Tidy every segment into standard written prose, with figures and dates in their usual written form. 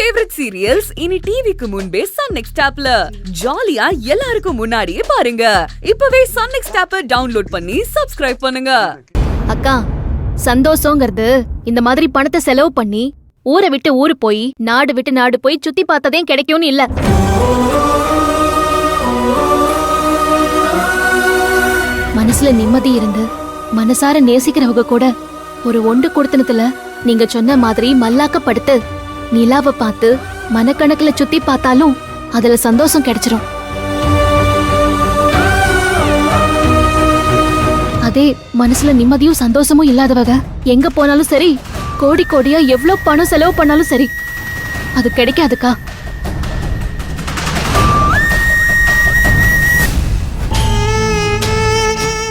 Favourite serials இனி டிவிக்கு முன்பே சன் நெக்ஸ்ட் ஆப்ல ஜாலியா எல்லாருக்கும் முன்னாடியே பாருங்க. இப்பவே சன் நெக்ஸ்ட் ஆப்பை டவுன்லோட் பண்ணி சப்ஸ்கிரைப் பண்ணுங்க. அக்கா, சந்தோஷங்கிறது இந்த மாதிரி பணத்தை செலவு பண்ணி ஊரை விட்டு ஊரு போய் நாடு விட்டு நாடு போய் சுத்தி பார்த்ததே கிடைக்கும்னு இல்ல. மனசுல நிம்மதி இருந்து மனசார நேசிக்கிறவங்க கூட ஒரு ஒன்று கொடுத்தனத்துல நீங்க சொன்ன மாதிரி மல்லாக்கப்படுத்து நிலாவை பார்த்து மனக்கணக்குல சுத்தி பார்த்தாலும் அதுல சந்தோஷம் கிடைச்சிரும். அதே மனசுல நிம்மதியும் சந்தோஷமும் இல்லாதவங்க எங்க போனாலும் சரி, கோடி கோடியா எவ்வளவு பணம் செலவு பண்ணாலும் சரி, அது கிடைக்காதுக்கா.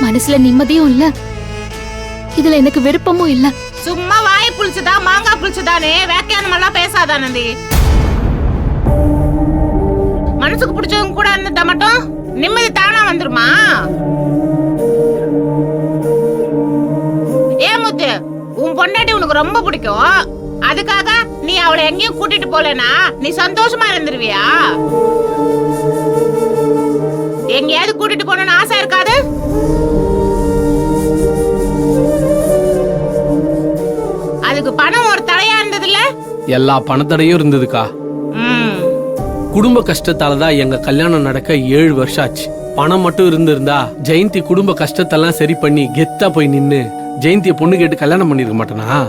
மனசுல நிம்மதியும் இல்ல, இதுல எனக்கு விருப்பமும் இல்ல. சும்மா வாய் புளிச்சுதா மாங்காய் புளிச்சுதானே வேக்கையானம் எல்லாம் பேசாதானே. மனசுக்கு பிடிச்சவங்க கூட இருந்துட்டா மட்டும் நிம்மதி தானா வந்துருமா? ஏன் முத்து, உன் பொண்டாட்டி உனக்கு ரொம்ப பிடிக்கும், அதுக்காக நீ அவளை எங்கேயும் கூட்டிட்டு போலனா நீ சந்தோஷமா இருந்துருவியா? எங்கேயாவது கூட்டிட்டு போகணும்னு ஆசை இருக்காது? அதுக்கு பணம் ஒரு தடையா இருந்ததுல? எல்லா பணத்தடையும் இருந்ததுக்கா. குடும்ப கஷ்டத்தாலதான் எங்க கல்யாணம் நடக்க 7 வருஷம் ஆச்சு. பணம் மட்டும் இருந்திருந்தா ஜெயந்தி குடும்ப கஷ்டத்தெல்லாம் சரி பண்ணி கெத்தா போய் நின்னு ஜெயந்திய பொண்ணு கேட்டு கல்யாணம் பண்ணிருக்க மாட்டேனா?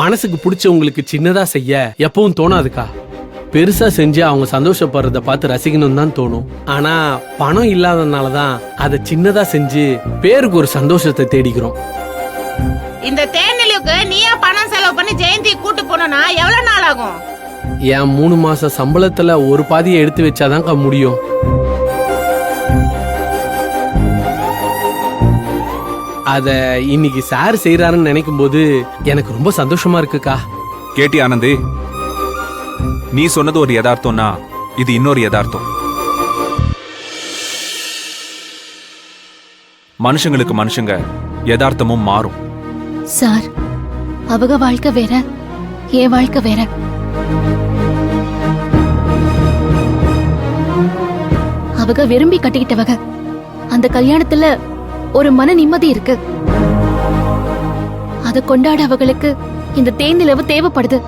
மனசுக்கு பிடிச்சவங்களுக்கு சின்னதா செய்ய எப்பவும் தோணாதுக்கா. பெருசா செஞ்சு அவங்க சந்தோஷப்படுறத பார்த்து ரசிக்கணும் தான் தோணும். ஆனா பணம் இல்லாதனாலதான் அதை சின்னதா செஞ்சு பேருக்கு ஒரு சந்தோஷத்தை தேடிக்கிறோம். இந்த தேனிலுக்கு நீயா பணம் செலவு பண்ணி ஜெயந்தி கூட்டு போனா எவ்வளவு நாள் ஆகும்? என் 3 மாச சம்பளத்துல ஒரு பாதியை எடுத்து வச்சாதான்க்கா முடியும். அத இன்னைக்கு சார் செய்யறாருன்னு நினைக்கும் போது எனக்கு ரொம்ப சந்தோஷமா இருக்குக்கா. கேட்டி ஆனந்தி, நீ சொன்னது ஒரு யதார்த்தம்னா இது இன்னொரு யதார்த்தம். மனுஷங்களுக்கு மனுஷங்க யதார்த்தமும் மாறும். சார், அவங்க வாழ்க்கை வேற, என் வாழ்க்கை வேற. அவங்க விரும்பி கட்டிக்கிட்டவங்க. அந்த கல்யாணத்துல ஒரு மன நிம்மதி இருக்கு. அத கொண்டாட அவங்களுக்கு இந்த தேனிலவு தேவைப்படுது.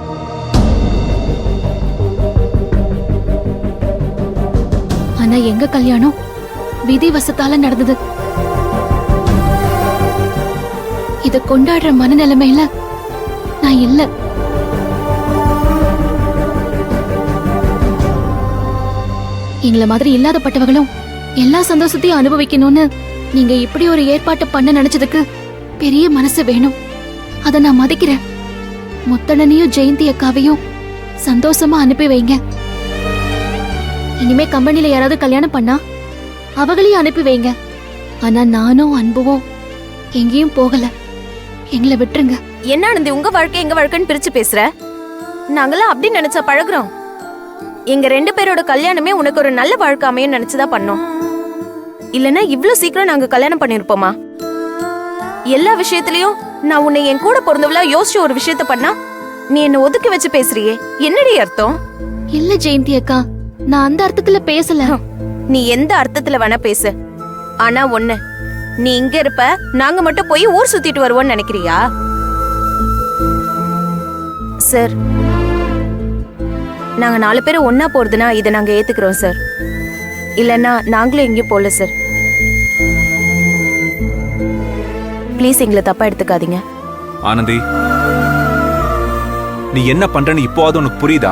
ஆனா எங்க கல்யாணம் விதி வசத்தால நடந்தது. இத கொண்டாடுற மனநிலைமையில நான் இல்ல. எங்களை மாதிரி இல்லாதப்பட்டவங்களும் எல்லா சந்தோஷத்தையும் அனுபவிக்கணும்னு நீங்க இப்படி ஒரு ஏற்பாட்டு பண்ண நினைச்சதுக்கு பெரிய மனசு வேணும். அத நான் மதிக்கிறேன். முத்தண்ணனையும் ஜெயந்தி அக்காவையும் சந்தோஷமா அனுப்பி வைங்க. இனிமே கம்பெனில யாராவது கல்யாணம் பண்ணா அவங்களையும் அனுப்பி வைங்க. ஆனா நானும் அன்புவும் எங்கேயும் போகல. எங்களை விட்டுருங்க. என்ன ஆனந்தி, உங்க வாழ்க்கை எங்க வாழ்க்கைன்னு பிரிச்சு பேசுற? நாங்களாம் அப்படி நினைச்சா பழகுறோம். எங்க 2 பேரோட கல்யாணமே உனக்கு ஒரு நல்ல வாழ்க்கை அமையும் நினைச்சுதான் பண்ணோம். இல்லனா இவ்ளோ சீக்கிரம் நாங்க கல்யாணம் பண்ணிருப்போமா? எல்லா விஷயத்திலயும் நான் உன்னை என் கூட பிறந்தவளா யோசிச்சு ஒரு விஷயத்த பண்ணா நீ என்ன ஒதுக்கி வச்சு பேசுறியே, என்னடி அர்த்தம்? இல்ல ஜெயந்தி அக்கா, நான் அந்த அர்த்தத்துல பேசல. நீ எந்த அர்த்தத்துல வேணா பேசு. ஆனா ஒண்ணு, நீ இங்க இருப்ப, நாங்க மட்டும் போய் ஊர் சுத்திட்டு வருவோம்னு நினைக்கிறியா? சார், நாங்க 4 பேரும் ஒன்னா போறதுன்னா இதை நாங்க ஏத்துக்கிறோம் சார். இல்லன்னா நாங்களும் எங்கேயும் போல சார். ப்ளீஸ் எங்களை தப்பா எடுத்துக்காதீங்க. ஆனந்தி, நீ என்ன பண்றன்னு இப்போது உனக்கு புரியுதா?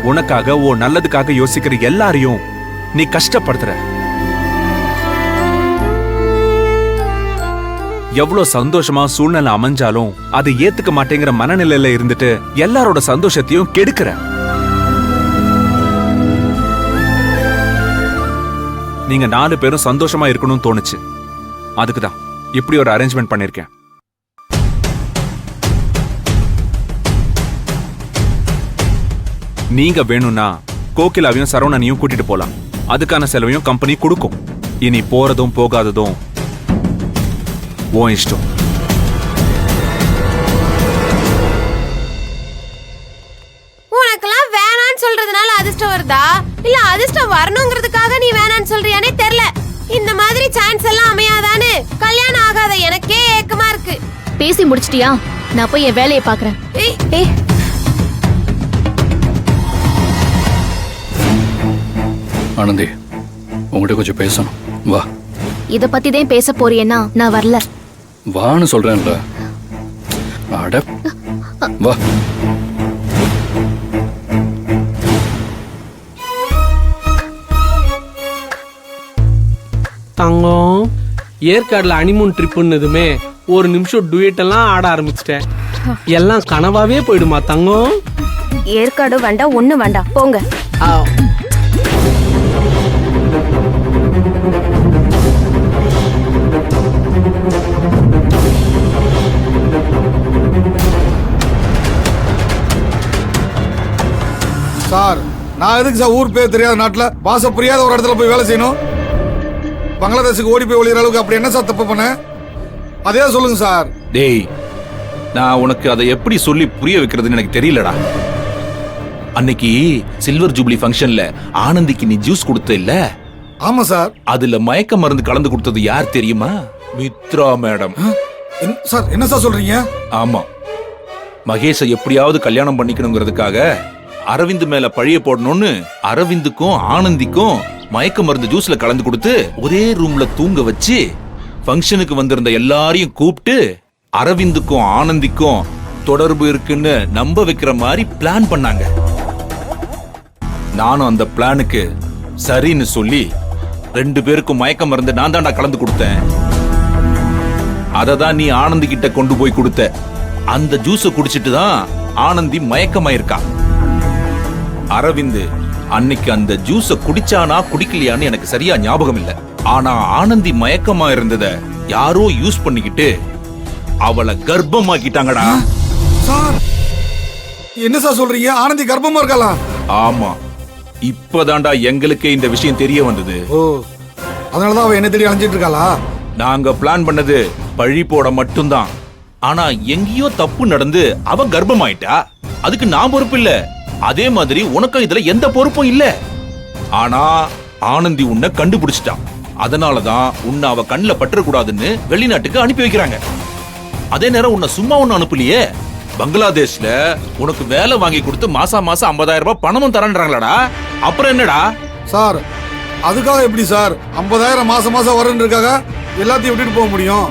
உனக்காக ஓ நல்லதுக்காக யோசிக்கிற எல்லாரையும் நீ கஷ்டப்படுத்துற. எவ்வளவு சந்தோஷமா சூழ்நிலை அமைஞ்சாலும் அதை ஏத்துக்க மாட்டேங்கிற மனநிலையில இருந்துட்டு எல்லாரோட சந்தோஷத்தையும் கெடுக்கிற. நீங்க 4 பேரும் சந்தோஷமா இருக்கணும்னு தோணுச்சு. அதுக்குதான் இப்படி ஒரு அரேஞ்ச்மெண்ட் பண்ணிருக்கேன். நீங்க வேணும்னா கோகிலாவையும் சரவணனையும் கூட்டிட்டு போலாம். அதுக்கான செலவையும் கம்பெனி கொடுக்கும். இனி போறதும் போகாததும் உன் இஷ்டம். உனக்கெல்லாம் வேணான்னு சொல்றதுனால அதிர்ஷ்டம் வருதா இல்ல அதிர்ஷ்டம் வரணுங்கிறதுக்காக நீ வேணான்னு சொல்றியானே தெரியல. இந்த மாதிரி சான்ஸ் எல்லாம் அமையாதான்னு கல்யாணம் ஆகாத எனக்கே ஏக்கமா இருக்கு. பேசி முடிச்சிட்டியா? நான் போய் என் வேலையை பாக்குறேன். ஏய் ஆனந்தி, உங்ககிட்ட கொஞ்சம் பேசணும். வா. இத பத்தி தான் பேச போறியேன்னா நான் வரல. வான்னு சொல்றேன்ல. அட வா. தங்கம், ஏற்காடுல அனிமூன் ட்ரிப்புன்னதுமே ஒரு நிமிஷம் டுயட் எல்லாம் ஆட ஆரம்பிச்சிட்டேன். எல்லாம் கனவாவே போயிடுமா தங்கம்? ஏற்காடு வேண்டாம், ஒண்ணு வேண்டாம், போங்க. சார், நான் எதுக்கு சார் ஊர் பேர் தெரியாத நாட்டுல பாச புரியாத ஒரு இடத்துல போய் வேலை செய்யணும்? பங்களாதேஷுக்கு ஓடி போய் ஒளிகிற அளவுக்கு அப்படி என்ன சார் தப்பு பண்ண? அதே சொல்லுங்க சார். டேய், நான் உனக்கு அதை எப்படி சொல்லி புரிய வைக்கிறதுன்னு எனக்கு தெரியலடா. அன்னைக்கு சில்வர் ஜூப்ளி ஃபங்க்ஷன்ல ஆனந்திக்கு நீ ஜூஸ் கொடுத்த இல்ல? ஆமா சார். அதுல மயக்க மருந்து கலந்து கொடுத்தது யார் தெரியுமா? மித்ரா மேடம். சார், என்ன சார் சொல்றீங்க? ஆமா, மகேஷை எப்படியாவது கல்யாணம் பண்ணிக்கணுங்கிறதுக்காக அரவிந்த் மேல பழிய போடணும்னு அரவிந்துக்கும் ஆனந்திக்கும் மயக்க மருந்து ஜூஸ்ல கலந்து கொடுத்து ஒரே ரூம்ல தூங்க வச்சு ஃபங்க்ஷனுக்கு வந்திருந்த எல்லாரையும் கூப்பிட்டு அரவிந்துக்கும் ஆனந்திக்கும் தொடர்பு இருக்குன்னு நம்ப வைக்கிற மாதிரி பிளான் பண்ணாங்க. நானும் அந்த பிளானுக்கு சரின்னு சொல்லி 2 பேருக்கும் மயக்க மருந்து நான் தாண்டா கலந்து கொடுத்தேன். அததான் நீ ஆனந்தி கிட்ட கொண்டு போய் கொடுத்த. அந்த ஜூஸ குடிச்சிட்டு தான் ஆனந்தி மயக்கமாயிருக்கா. அரவிந்த் அன்னைக்கு அந்த ஜூஸ குடிச்சானா குடிக்கலையான்னு எனக்கு சரியா ஞாபகம் இல்ல. ஆனா ஆனந்தி மயக்கமா இருந்தத யாரோ யூஸ் பண்ணிக்கிட்டு அவளை கர்ப்பமாக்கிட்டாங்கடா. சார், என்ன சார் சொல்றீங்க? ஆனந்தி கர்ப்பமா இருக்காளா? ஆமா, இப்பதான்டா எங்களுக்கே இந்த விஷயம் தெரிய வந்தது. ஓ, அதனாலதான் அவ என்ன தேடி அலைஞ்சிட்டு இருக்காளா? நாங்க பிளான் பண்ணது பழி போட மட்டும்தான். ஆனா எங்கேயோ தப்பு நடந்து அவ கர்ப்பமாயிட்டா. அதுக்கு நான் பொறுப்பு இல்ல. அதே மாதிரி உனக்கும் இதுல எந்த பொறுப்பும் இல்ல. ஆனா ஆனந்தி உன்னை கண்டுபிடிச்சிட்டான். அதனாலதான் உன்னை அவ கண்ணுல பற்றக்கூடாதுன்னு வெளிநாட்டுக்கு அனுப்பி வைக்கிறாங்க. அதே நேரம் உன்னை சும்மா ஒண்ணு அனுப்பலையே. பங்களாதேஷ்ல உனக்கு வேலை வாங்கி கொடுத்து மாசம் 50,000 ரூபாய் பணமும் தரன்றாங்களாடா. அப்புறம் என்னடா? சார், அதுக்காக எப்படி சார் 50,000 மாசம் வருன்றதுக்காக எல்லாத்தையும் விட்டுட்டு போக முடியும்?